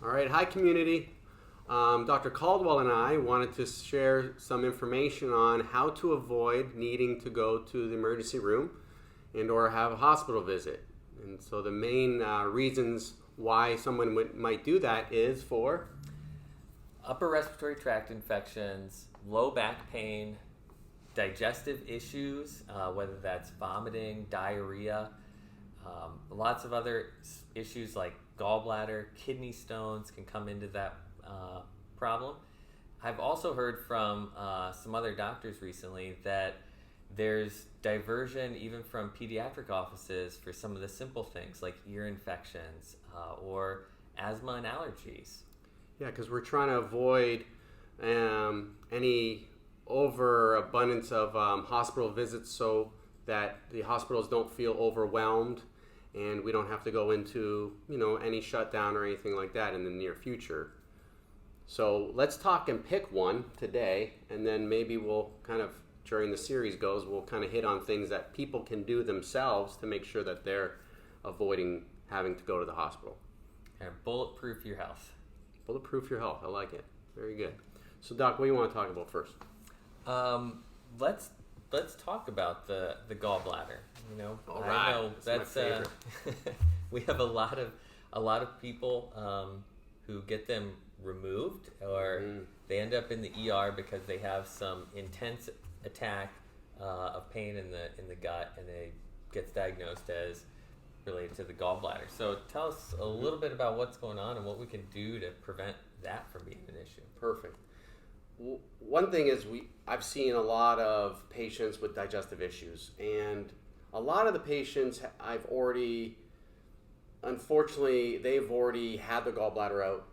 All right, hi community. Dr. Caldwell and I wanted to share some information on how to avoid needing to go to the emergency room and or have a hospital visit. And so the main reasons why someone might do that is for upper respiratory tract infections, low back pain, digestive issues, whether that's vomiting, diarrhea, lots of other issues like gallbladder, kidney stones can come into that problem. I've also heard from some other doctors recently that there's diversion even from pediatric offices for some of the simple things like ear infections or asthma and allergies. Yeah, because we're trying to avoid any overabundance of hospital visits so that the hospitals don't feel overwhelmed and we don't have to go into any shutdown or anything like that in the near future. So let's talk and pick one today, and then maybe we'll kind of, during the series we'll kind of hit on things that people can do themselves to make sure that they're avoiding having to go to the hospital. And bulletproof your health. Bulletproof your health. I like it. Very good. So Doc, what do you want to talk about first? Let's talk about the gallbladder. All right. I know that's my favorite. We have a lot of people who get them removed, or they end up in the ER because they have some intense attack of pain in the gut, and it gets diagnosed as related to the gallbladder. So tell us a little bit about what's going on and what we can do to prevent that from being an issue. Perfect. One thing is I've seen a lot of patients with digestive issues, and a lot of the patients unfortunately, they've already had the gallbladder out.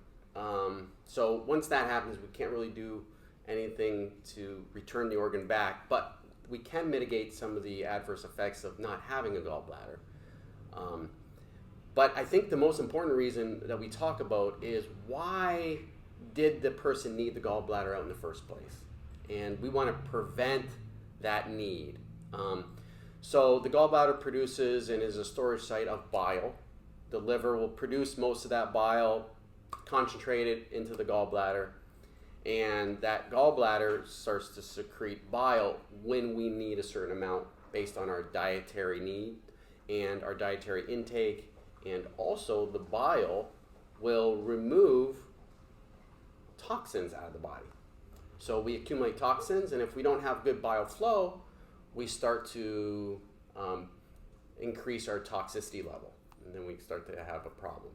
So once that happens, we can't really do anything to return the organ back, but we can mitigate some of the adverse effects of not having a gallbladder. But I think the most important reason that we talk about is why did the person need the gallbladder out in the first place? And we want to prevent that need. So the gallbladder produces and is a storage site of bile. The liver will produce most of that bile, concentrate it into the gallbladder, and that gallbladder starts to secrete bile when we need a certain amount based on our dietary need and our dietary intake. And also the bile will remove toxins out of the body. So we accumulate toxins, and if we don't have good bile flow, we start to increase our toxicity level, and then we start to have a problem.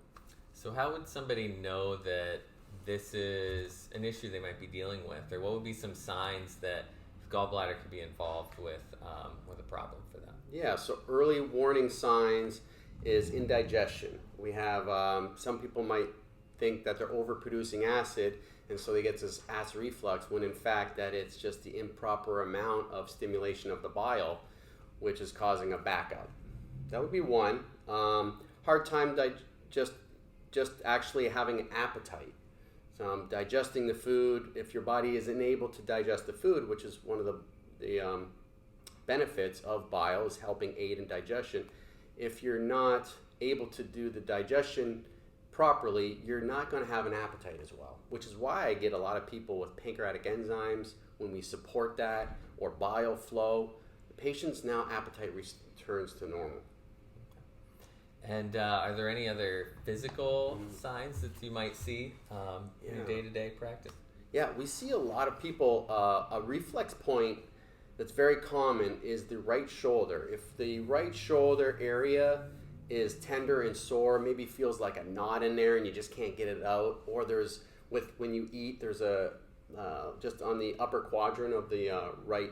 So how would somebody know that this is an issue they might be dealing with, or what would be some signs that gallbladder could be involved with a problem for them? Yeah, so early warning signs is indigestion. We have some people might think that they're overproducing acid, and so they get this acid reflux, when in fact that it's just the improper amount of stimulation of the bile, which is causing a backup. That would be one. Hard time just actually having an appetite. Digesting the food. If your body isn't able to digest the food, which is one of the benefits of bile, is helping aid in digestion. If you're not able to do the digestion properly, you're not going to have an appetite as well, which is why I get a lot of people with pancreatic enzymes. When we support that, or bile flow, the patient's now appetite returns to normal. And are there any other physical signs that you might see in your day-to-day practice? Yeah, we see a lot of people, a reflex point that's very common is the right shoulder. If the right shoulder area is tender and sore, maybe feels like a knot in there and you just can't get it out, or when you eat, there's a, just on the upper quadrant of the right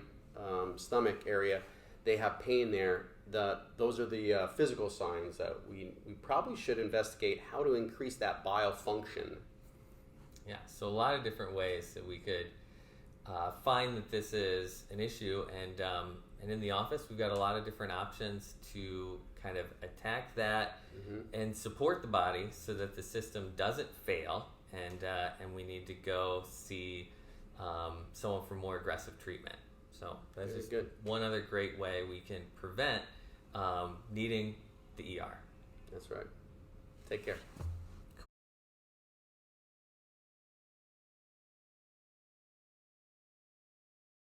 stomach area, they have pain there. Those are the physical signs that we probably should investigate how to increase that bile function. Yeah, so a lot of different ways that we could find that this is an issue, and in the office we've got a lot of different options to kind of attack that and support the body so that the system doesn't fail, and we need to go see someone for more aggressive treatment. So that's just good. One other great way we can prevent needing the ER. That's right. Take care.